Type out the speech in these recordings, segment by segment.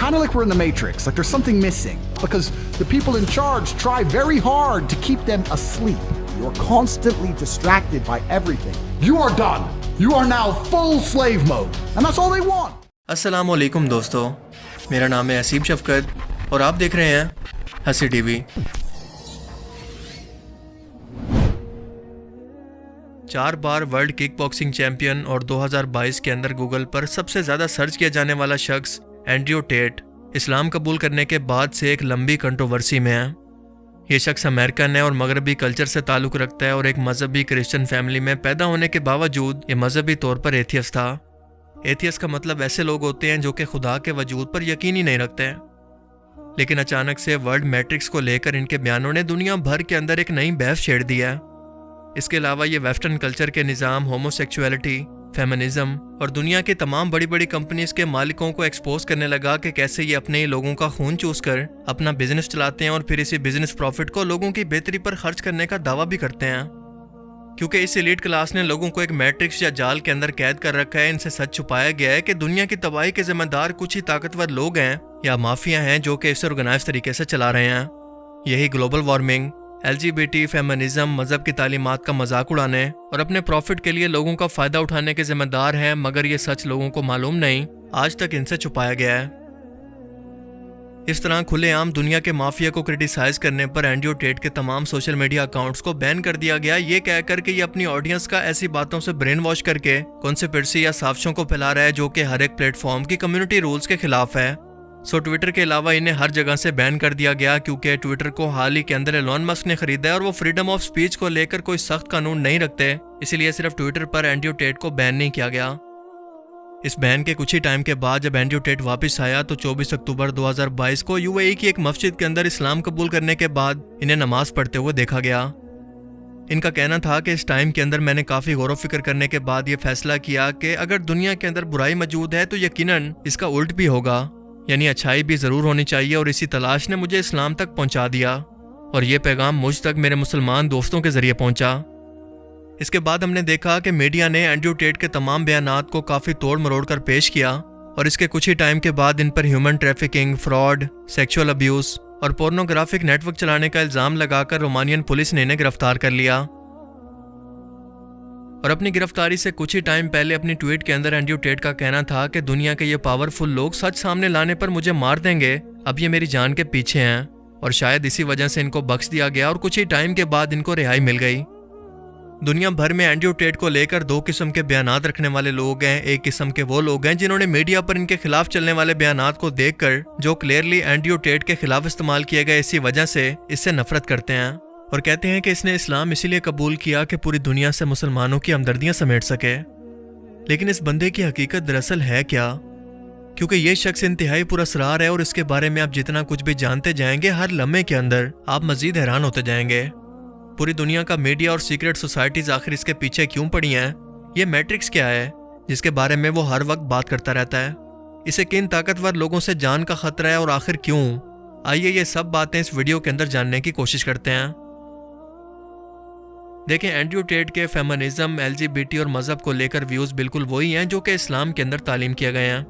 kind of like we're in the Matrix, like there's something missing, because the people in charge try very hard to keep them asleep. You're constantly distracted by everything. You are done. You are now full slave mode, and that's all they want. अस्सलाम वालेकुम दोस्तों, मेरा नाम है हसीब शफकत और आप देख रहे हैं हसी टीवी। 4 बार वर्ल्ड किक बॉक्सिंग चैंपियन और 2022 के अंदर गूगल पर सबसे ज़्यादा सर्च किया जाने वाला शख्स एंड्रयू टेट इस्लाम कबूल करने के बाद से एक लंबी कंट्रोवर्सी में है। ये शख्स अमेरिकन है और मगरबी कल्चर से ताल्लुक़ रखता है और एक मजहबी क्रिश्चियन फैमिली में पैदा होने के बावजूद ये मजहबी तौर पर एथियस्ट था। एथियस्ट का मतलब ऐसे लोग होते हैं जो कि खुदा के वजूद पर यकीन ही नहीं रखते हैं। लेकिन अचानक से वर्ल्ड मैट्रिक्स को लेकर इनके बयानों ने दुनिया भर के अंदर एक नई बहस छेड़ दिया है। इसके अलावा ये वेस्टर्न कल्चर के निज़ाम, होमोसेक्सुअलिटी, फेमिनिज्म और दुनिया की तमाम बड़ी बड़ी कंपनीज के मालिकों को एक्सपोज करने लगा कि कैसे ये अपने ही लोगों का खून चूस कर अपना बिजनेस चलाते हैं और फिर इसी बिजनेस प्रॉफिट को लोगों की बेहतरी पर खर्च करने का दावा भी करते हैं। क्योंकि इस एलीट क्लास ने लोगों को एक मैट्रिक्स या जाल के अंदर कैद कर रखा है, इनसे सच छुपाया गया है कि दुनिया की तबाही के जिम्मेदार कुछ ही ताकतवर लोग हैं या माफिया हैं जो कि इसे ऑर्गेनाइज तरीके से चला रहे हैं। यही ग्लोबल वार्मिंग, LGBT, फेमिनिज्म, मजहब की तालीमात का मजाक उड़ाने और अपने प्रॉफिट के लिए लोगों का फ़ायदा उठाने के जिम्मेदार हैं, मगर ये सच लोगों को मालूम नहीं, आज तक इनसे छुपाया गया है। इस तरह खुलेआम दुनिया के माफिया को क्रिटिसाइज करने पर एंड्रयू टेट के तमाम सोशल मीडिया अकाउंट्स को बैन कर दिया गया, ये कहकर के ये अपनी ऑडियंस का ऐसी बातों से ब्रेन वॉश करके कॉन्स्पिरेसी या साजिशों को फैला रहा है जो कि हर एक प्लेटफॉर्म की कम्युनिटी रूल्स के खिलाफ है। सो ट्विटर के अलावा इन्हें हर जगह से बैन कर दिया गया क्योंकि ट्विटर को हाल ही के अंदर एलोन मस्क ने खरीदा है और वो फ्रीडम ऑफ स्पीच को लेकर कोई सख्त कानून नहीं रखते, इसलिए सिर्फ ट्विटर पर एंड्रयू टेट को बैन नहीं किया गया। इस बैन के कुछ ही टाइम के बाद जब एंड्रयू टेट वापस आया तो 24 अक्टूबर 2022 को UAE की एक मस्जिद के अंदर इस्लाम कबूल करने के बाद इन्हें नमाज पढ़ते हुए देखा गया। इनका कहना था कि इस टाइम के अंदर मैंने काफ़ी गौर व फिक्र करने के बाद ये फैसला किया कि अगर दुनिया के अंदर बुराई मौजूद है तो यकीनन इसका उल्ट भी होगा, यानी अच्छाई भी ज़रूर होनी चाहिए, और इसी तलाश ने मुझे इस्लाम तक पहुँचा दिया और ये पैगाम मुझ तक मेरे मुसलमान दोस्तों के ज़रिए पहुँचा। इसके बाद हमने देखा कि मीडिया ने एंड्रयू टेट के तमाम बयानात को काफ़ी तोड़ मरोड़ कर पेश किया और इसके कुछ ही टाइम के बाद इन पर human trafficking, fraud, sexual abuse और पोर्नोग्राफिक नेटवर्क चलाने का इल्ज़ाम लगाकर रोमानियन पुलिस ने इन्हें गिरफ्तार कर लिया। और अपनी गिरफ्तारी से कुछ ही टाइम पहले अपनी ट्वीट के अंदर एंड्रयू टेट का कहना था कि दुनिया के ये पावरफुल लोग सच सामने लाने पर मुझे मार देंगे, अब ये मेरी जान के पीछे हैं, और शायद इसी वजह से इनको बख्श दिया गया और कुछ ही टाइम के बाद इनको रिहाई मिल गई। दुनिया भर में एंड्रयू टेट को लेकर 2 किस्म के बयानात रखने वाले लोग हैं। एक किस्म के वो लोग हैं जिन्होंने मीडिया पर इनके खिलाफ चलने वाले बयानात को देखकर जो क्लियरली एंड्रयू टेट के खिलाफ इस्तेमाल किए गए इसी वजह से इससे नफरत करते हैं और कहते हैं कि इसने इस्लाम इसीलिए कबूल किया कि पूरी दुनिया से मुसलमानों की हमदर्दियां समेट सके। लेकिन इस बंदे की हकीकत दरअसल है क्या? क्योंकि ये शख्स इंतहाई पुरअसरार है और इसके बारे में आप जितना कुछ भी जानते जाएंगे हर लम्हे के अंदर आप मजीद हैरान होते जाएंगे। पूरी दुनिया का मीडिया और सीक्रेट सोसाइटीज आखिर इसके पीछे क्यों पड़ी हैं? ये मैट्रिक्स क्या है जिसके बारे में वो हर वक्त बात करता रहता है? इसे किन ताकतवर लोगों से जान का खतरा है और आखिर क्यों? आइए ये सब बातें इस वीडियो के अंदर जानने की कोशिश करते हैं। देखें, एंड्रयू टेट के फेमिनिज्म, LGBT और मजहब को लेकर व्यूज़ बिल्कुल वही हैं जो कि इस्लाम के अंदर तालीम किए गए हैं।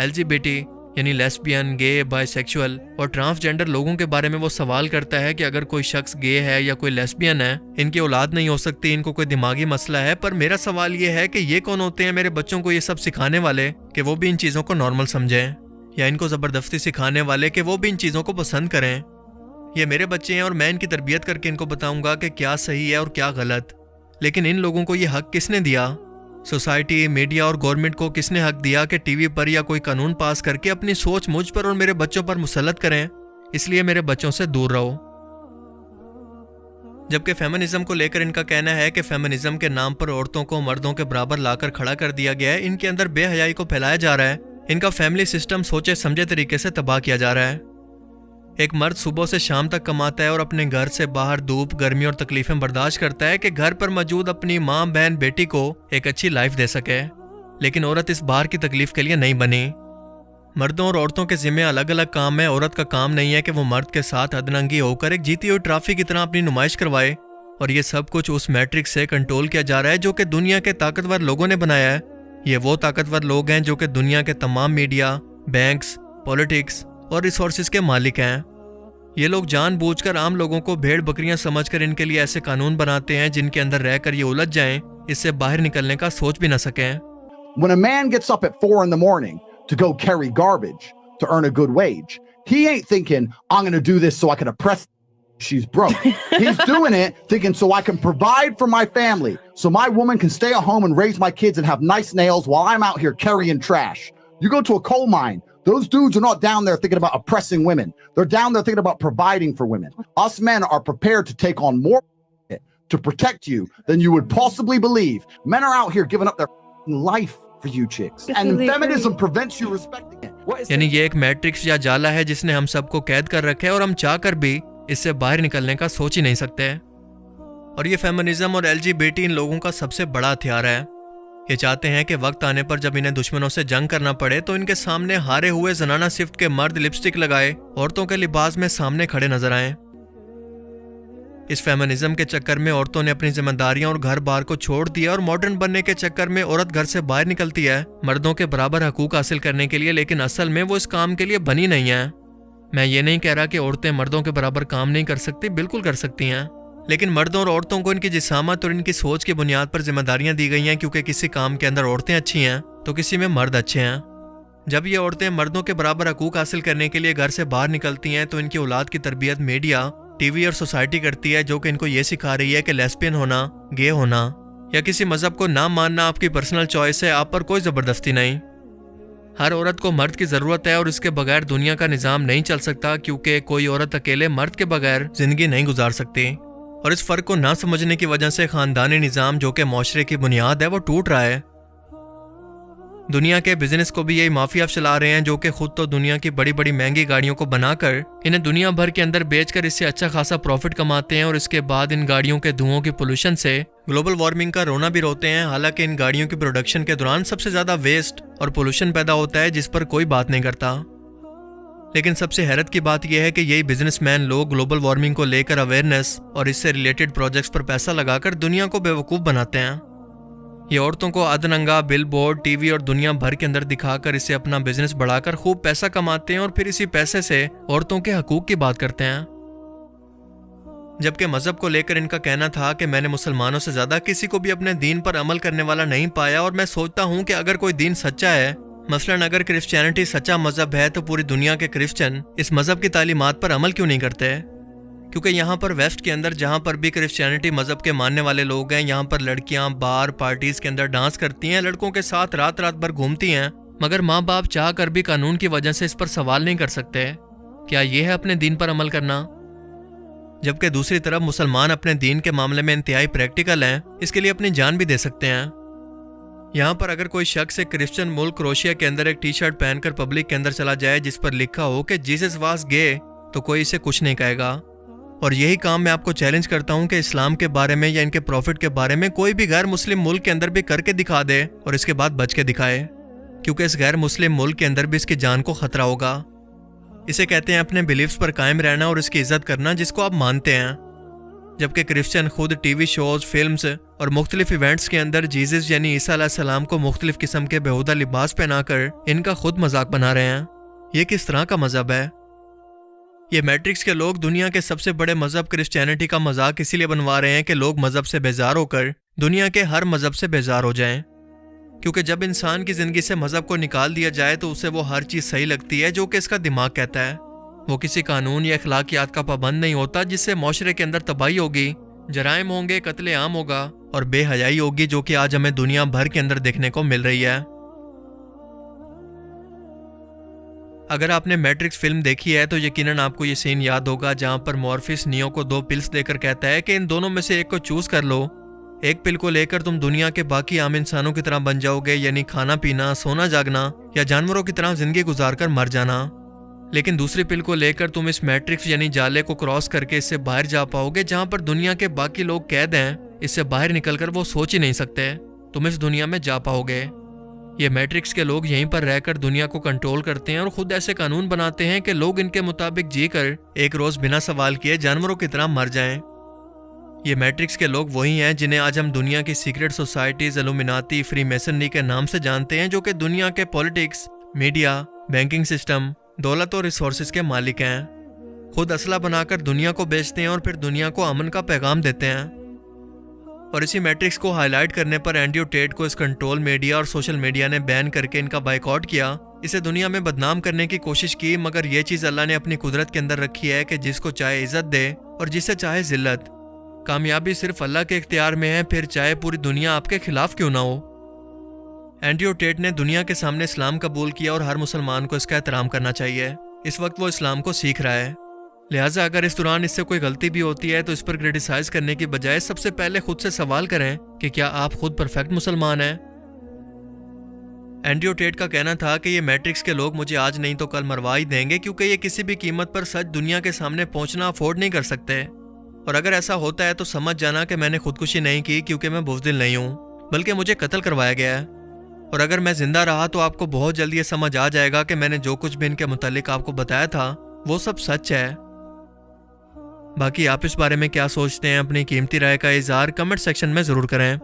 LGBT यानी लेस्बियन, गे, बाइसेक्सुअल और ट्रांसजेंडर लोगों के बारे में वो सवाल करता है कि अगर कोई शख्स गे है या कोई लेस्बियन है, इनकी औलाद नहीं हो सकती, इनको कोई दिमागी मसला है। पर मेरा सवाल ये है कि ये कौन होते हैं मेरे बच्चों को ये सब सिखाने वाले कि वो भी इन चीज़ों को नॉर्मल समझें, या इनको ज़बरदस्ती सिखाने वाले कि वो भी इन चीज़ों को पसंद करें? ये मेरे बच्चे हैं और मैं इनकी तरबियत करके इनको बताऊंगा कि क्या सही है और क्या गलत। लेकिन इन लोगों को ये हक किसने दिया? सोसाइटी, मीडिया और गवर्नमेंट को किसने हक दिया कि टीवी पर या कोई कानून पास करके अपनी सोच मुझ पर और मेरे बच्चों पर मुसल्लत करें? इसलिए मेरे बच्चों से दूर रहो। जबकि फेमिनिज्म को लेकर इनका कहना है कि फेमिनिज्म के नाम पर औरतों को मर्दों के बराबर लाकर खड़ा कर दिया गया है, इनके अंदर बेहयाई को फैलाया जा रहा है, इनका फैमिली सिस्टम सोचे समझे तरीके से तबाह किया जा रहा है। एक मर्द सुबह से शाम तक कमाता है और अपने घर से बाहर धूप, गर्मी और तकलीफें बर्दाश्त करता है कि घर पर मौजूद अपनी माँ, बहन, बेटी को एक अच्छी लाइफ दे सके। लेकिन औरत इस बाहर की तकलीफ के लिए नहीं बनी। मर्दों और औरतों के जिम्मे अलग अलग काम है। औरत का काम नहीं है कि वो मर्द के साथ अदनंगी होकर एक जीती हुई ट्रॉफी की तरह अपनी नुमाइश करवाए, और ये सब कुछ उस मैट्रिक्स से कंट्रोल किया जा रहा है जो कि दुनिया के ताकतवर लोगों ने बनाया है। ये वो ताकतवर लोग हैं जो कि दुनिया के तमाम मीडिया, बैंक्स, पॉलिटिक्स और रिसोर्सेज के मालिक हैं। ये लोग जानबूझकर आम लोगों को भेड़ बकरियां समझकर इनके लिए ऐसे कानून बनाते हैं जिनके अंदर रहकर ये उलझ जाएं, इससे बाहर निकलने का सोच भी न सकें। When a man gets up at 4 in the morning to go carry garbage to earn a good wage, he ain't thinking, I'm going to do this so I can oppress she's broke. He's doing it thinking so I can provide for my family, so my woman can stay at home and raise my kids and have nice nails while I'm out here carrying trash. You go to a coal mine, those dudes are not down there thinking about oppressing women. They're down there thinking about providing for women. Us men are prepared to take on more to protect you than you would possibly believe. Men are out here giving up their life for you chicks. And feminism prevents you respecting it. यानी ये एक matrix या जाला है जिसने हम सबको कैद कर रखे है और हम चाह कर भी इससे बाहर निकलने का सोच ही नहीं सकते। और ये फेमिनिज्म और LGBT इन लोगों का सबसे बड़ा हथियार है। ये चाहते हैं कि वक्त आने पर जब इन्हें दुश्मनों से जंग करना पड़े तो इनके सामने हारे हुए जनाना सिफ्ट के मर्द लिपस्टिक लगाए औरतों के लिबास में सामने खड़े नजर आएं। इस फेमिनिज्म के चक्कर में औरतों ने अपनी जिम्मेदारियां और घर बार को छोड़ दिया और मॉडर्न बनने के चक्कर में औरत घर से बाहर निकलती है मर्दों के बराबर हकूक हासिल करने के लिए, लेकिन असल में वो इस काम के लिए बनी नहीं है। मैं ये नहीं कह रहा कि औरतें मर्दों के बराबर काम नहीं कर सकती, बिल्कुल कर सकती हैं, लेकिन मर्दों और औरतों को इनकी जिसामत और इनकी सोच की बुनियाद पर जिम्मेदारियां दी गई हैं, क्योंकि किसी काम के अंदर औरतें अच्छी हैं तो किसी में मर्द अच्छे हैं। जब ये औरतें मर्दों के बराबर हकूक हासिल करने के लिए घर से बाहर निकलती हैं तो इनकी औलाद की तरबियत मीडिया, टीवी और सोसाइटी करती है, जो कि इनको ये सिखा रही है कि लेस्बियन होना, गे होना या किसी मजहब को ना मानना आपकी पर्सनल चॉइस है, आप पर कोई ज़बरदस्ती नहीं। हर औरत को मर्द की ज़रूरत है और इसके बगैर दुनिया का निज़ाम नहीं चल सकता, क्योंकि कोई औरत अकेले मर्द के बगैर ज़िंदगी नहीं गुजार सकती। और इस फ़र्क को ना समझने की वजह से ख़ानदानी निज़ाम, जो कि माशरे की बुनियाद है, वो टूट रहा है। दुनिया के बिजनेस को भी यही माफिया चला रहे हैं, जो कि खुद तो दुनिया की बड़ी बड़ी महंगी गाड़ियों को बनाकर इन्हें दुनिया भर के अंदर बेचकर इससे अच्छा खासा प्रॉफिट कमाते हैं और इसके बाद इन गाड़ियों के धुओं की पोल्यूशन से ग्लोबल वार्मिंग का रोना भी रोते हैं। हालांकि इन गाड़ियों की प्रोडक्शन के दौरान सबसे ज्यादा वेस्ट और पोल्यूशन पैदा होता है, जिस पर कोई बात नहीं करता। लेकिन सबसे हैरत की बात यह है कि यही बिजनेसमैन लोग ग्लोबल वार्मिंग को लेकर अवेयरनेस और इससे रिलेटेड प्रोजेक्ट्स पर पैसा लगाकर दुनिया को बेवकूफ़ बनाते हैं। ये औरतों को अदनंगा बिलबोर्ड, टीवी और दुनिया भर के अंदर दिखाकर इसे अपना बिजनेस बढ़ाकर खूब पैसा कमाते हैं और फिर इसी पैसे से औरतों के हकूक की बात करते हैं। जबकि मजहब को लेकर इनका कहना था कि मैंने मुसलमानों से ज्यादा किसी को भी अपने दीन पर अमल करने वाला नहीं पाया, और मैं सोचता हूँ कि अगर कोई दीन सच्चा है, मसलन अगर क्रिश्चियनिटी सच्चा मजहब है, तो पूरी दुनिया के क्रिश्चियन इस मजहब की तालीमात पर अमल क्यों नहीं करते? क्योंकि यहाँ पर वेस्ट के अंदर जहाँ पर भी क्रिश्चियनिटी मजहब के मानने वाले लोग हैं, यहाँ पर लड़कियाँ बार पार्टीज के अंदर डांस करती हैं, लड़कों के साथ रात रात भर घूमती हैं, मगर माँ बाप चाह कर भी कानून की वजह से इस पर सवाल नहीं कर सकते। क्या ये है अपने दीन पर अमल करना? जबकि दूसरी तरफ मुसलमान अपने दीन के मामले में इंतहाई प्रैक्टिकल हैं, इसके लिए अपनी जान भी दे सकते हैं। यहाँ पर अगर कोई शख्स एक क्रिश्चियन मुल्क क्रोशिया के अंदर एक टी शर्ट पहनकर पब्लिक के अंदर चला जाए जिस पर लिखा हो कि जीसस वाज गे, तो कोई इसे कुछ नहीं कहेगा। और यही काम मैं आपको चैलेंज करता हूं कि इस्लाम के बारे में या इनके प्रॉफिट के बारे में कोई भी गैर मुस्लिम मुल्क के अंदर भी करके दिखा दे और इसके बाद बच के दिखाए, क्योंकि इस गैर मुस्लिम मुल्क के अंदर भी इसकी जान को खतरा होगा। इसे कहते हैं अपने बिलीफ्स पर कायम रहना और इसकी इज्जत करना जिसको आप मानते हैं। जबकि क्रिश्चियन खुद टीवी शोज, फिल्म्स और मुख्तलिफ इवेंट्स के अंदर जीसस यानी ईसा अलैहिस्सलाम को मुख्तलिफ किस्म के बेहुदा लिबास पहनाकर इनका खुद मजाक बना रहे हैं। ये किस तरह का मजहब है? ये मैट्रिक्स के लोग दुनिया के सबसे बड़े मजहब क्रिश्चियनिटी का मजाक इसीलिए बनवा रहे हैं कि लोग मजहब से बेजार होकर दुनिया के हर मजहब से बेजार हो जाएं। क्योंकि जब इंसान की जिंदगी से मजहब को निकाल दिया जाए तो उसे वो हर चीज़ सही लगती है जो कि इसका दिमाग कहता है। वो किसी कानून या अखलाकियात का पाबंद नहीं होता, जिससे माशरे के अंदर तबाही होगी, जराइम होंगे, कत्ले आम होगा और बेहयाई होगी, जो कि आज हमें दुनिया भर के अंदर देखने को मिल रही है। अगर आपने मैट्रिक्स फिल्म देखी है तो यकीनन आपको ये सीन याद होगा जहां पर मॉर्फिस नियो को 2 पिल्स देकर कहता है कि इन दोनों में से एक को चूज कर लो। एक पिल को लेकर तुम दुनिया के बाकी आम इंसानों की तरह बन जाओगे, यानी खाना पीना, सोना जागना या जानवरों की तरह जिंदगी गुजार कर मर जाना। लेकिन दूसरी पिल को लेकर तुम इस मैट्रिक्स यानी जाले को क्रॉस करके इससे बाहर जा पाओगे, जहां पर दुनिया के बाकी लोग कैद हैं। इससे बाहर निकलकर वो सोच ही नहीं सकते, तुम इस दुनिया में जा पाओगे। ये मैट्रिक्स के लोग यहीं पर रहकर दुनिया को कंट्रोल करते हैं और खुद ऐसे कानून बनाते हैं कि लोग इनके मुताबिक जीकर एक रोज बिना सवाल किए जानवरों की तरह मर जाएं। ये मैट्रिक्स के लोग वही हैं जिन्हें आज हम दुनिया की secret societies, Illuminati, free masonry के नाम से जानते हैं, जो कि दुनिया के पॉलिटिक्स, मीडिया, बैंकिंग सिस्टम, दौलत और रिसोर्सेज के मालिक हैं, खुद असला बनाकर दुनिया को बेचते हैं और फिर दुनिया को अमन का पैगाम देते हैं। और इसी मैट्रिक्स को हाईलाइट करने पर एंड्रयू टेट को इस कंट्रोल मीडिया और सोशल मीडिया ने बैन करके इनका बाइकआउट किया, इसे दुनिया में बदनाम करने की कोशिश की। मगर ये चीज़ अल्लाह ने अपनी कुदरत के अंदर रखी है कि जिसको चाहे इज्जत दे और जिसे चाहे जिल्लत। कामयाबी सिर्फ अल्लाह के इख्तियार में है, फिर चाहे पूरी दुनिया आपके खिलाफ क्यों ना हो। एंड्रयू टेट ने दुनिया के सामने इस्लाम कबूल किया और हर मुसलमान को इसका एहतराम करना चाहिए। इस वक्त वो इस्लाम को सीख रहा है, लिहाजा अगर इस दौरान इससे कोई गलती भी होती है तो इस पर क्रिटिसाइज करने की बजाय सबसे पहले खुद से सवाल करें कि क्या आप खुद परफेक्ट मुसलमान हैं। एंड्रयू टेट का कहना था कि ये मैट्रिक्स के लोग मुझे आज नहीं तो कल मरवा ही देंगे, क्योंकि ये किसी भी कीमत पर सच दुनिया के सामने पहुंचना अफोर्ड नहीं कर सकते। और अगर ऐसा होता है तो समझ जाना कि मैंने खुदकुशी नहीं की, क्योंकि मैं बुज़दिल नहीं हूँ, बल्कि मुझे कत्ल करवाया गया है। और अगर मैं जिंदा रहा तो आपको बहुत जल्दी ये समझ आ जाएगा कि मैंने जो कुछ भी इनके मुतालिक आपको बताया था वो सब सच है। बाकी आप इस बारे में क्या सोचते हैं, अपनी कीमती राय का इज़हार कमेंट सेक्शन में ज़रूर करें।